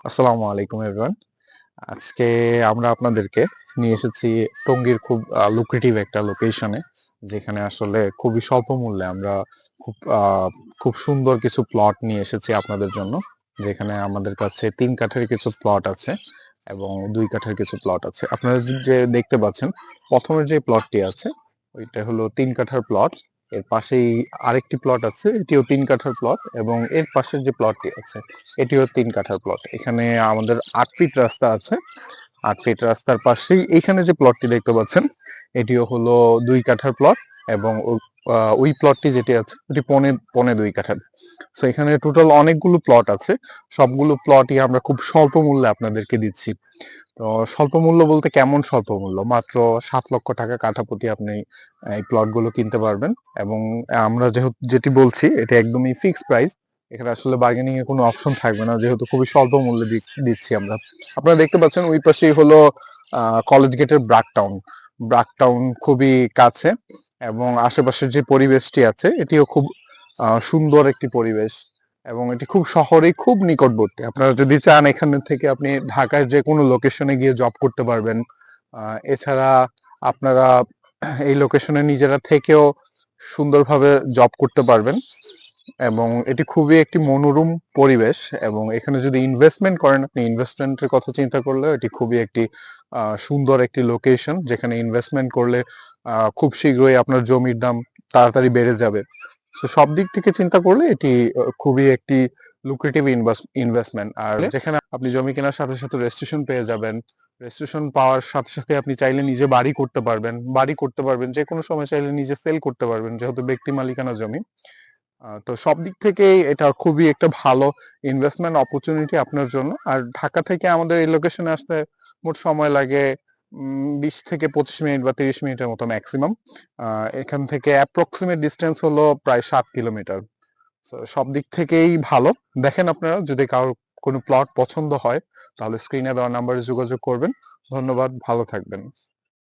আসসালামু আলাইকুম এভরিওয়ান। আজকে আমরা আপনাদেরকে নিয়ে এসেছি টঙ্গীর খুব লুক্রেটিভ একটা লোকেশনে, যেখানে আসলে খুবই স্বল্প মূল্যে আমরা খুব খুব সুন্দর কিছু প্লট নিয়ে এসেছি আপনাদের জন্য। যেখানে আমাদের কাছে 3 কাঠের কিছু প্লট আছে এবং 2 কাঠের কিছু প্লট আছে। আপনারা যে দেখতে পাচ্ছেন, প্রথমের যে প্লটটি আছে ওইটা হলো 3 কাঠার প্লট। এর পাশেই আরেকটি প্লট আছে, এটিও 3 কাঠার প্লট, এবং এর পাশের যে প্লটটি আছে এটিও 3 কাঠার প্লট। এখানে আমাদের 8 ফিট রাস্তা আছে। 8 ফিট রাস্তার পাশেই এইখানে যে প্লটটি দেখতে পাচ্ছেন এটিও হলো 2 কাঠার প্লট, এবং ওই প্লটটি যেটি আছে ওটি পৌনে পৌনে 2 কাঠার। সো এখানে টোটাল অনেকগুলো প্লট আছে। সবগুলো প্লটই আমরা খুব স্বল্প মূল্যে আপনাদেরকে দিচ্ছি। তো স্বল্প মূল্য বলতে কেমন স্বল্প মূল্য? মাত্র 7 লক্ষ টাকা কাঠা প্রতি আপনি এই প্লটগুলো কিনতে পারবেন। এবং আমরা যেটি বলছি এটি একদমই ফিক্সড প্রাইস। এখানে আসলে বার্গেনিং এর কোনো অপশন থাকবে না, যেহেতু খুবই স্বল্প মূল্যে দিচ্ছি আমরা। আপনারা দেখতে পাচ্ছেন ওই পাশেই হলো কলেজ গেটের ব্রাক টাউন। ব্রাক টাউন খুবই কাছে, এবং আশেপাশের যে পরিবেশটি আছে এটিও খুব সুন্দর একটি পরিবেশ, এবং এটি খুব শহরেই খুব নিকটবর্তী। আপনারা যদি চান এখান থেকে আপনি ঢাকার যে কোনো লোকেশনে গিয়ে জব করতে পারবেন। এছাড়া আপনারা এই লোকেশনে নিজেরা থেকেও সুন্দরভাবে জব করতে পারবেন, এবং এটি খুবই একটি মনোরম পরিবেশ। এবং এখানে যদি ইনভেস্টমেন্ট করেন, আপনি ইনভেস্টমেন্টের কথা চিন্তা করলে এটি খুবই একটি সুন্দর একটি লোকেশন, যেখানে ইনভেস্টমেন্ট করলে খুব শীঘ্রই আপনার জমির দাম তাড়াতাড়ি বেড়ে যাবে। তো সব দিক থেকে চিন্তা করলে এটি খুবই একটি লুক্রেটিভ ইনভেস্টমেন্ট। আর যেখানে আপনি জমি কেনার সাথে সাথে রেজিস্ট্রেশন পেয়ে যাবেন। রেজিস্ট্রেশন পাওয়ার সাথে সাথে আপনি চাইলে নিজে বাড়ি করতে পারবেন, যে কোনো সময় চাইলে নিজে সেল করতে পারবেন, যেহেতু ব্যক্তি মালিকানা জমি। তো সব দিক থেকেই এটা খুবই একটা ভালো ইনভেস্টমেন্ট অপরচুনিটি আপনার জন্য। আর ঢাকা থেকে আমাদের এই লোকেশনে আসতে মোট সময় লাগে 20 থেকে 25 মিনিট বা 30 মিনিটের মতো ম্যাক্সিমাম। এখান থেকে অ্যাপ্রক্সিমেট ডিস্টেন্স হলো প্রায় 7 কিলোমিটার। সব দিক থেকেই ভালো। দেখেন, আপনারা যদি কারোর কোনো প্লট পছন্দ হয় তাহলে স্ক্রিনে দেওয়া নাম্বারে যোগাযোগ করবেন। ধন্যবাদ, ভালো থাকবেন।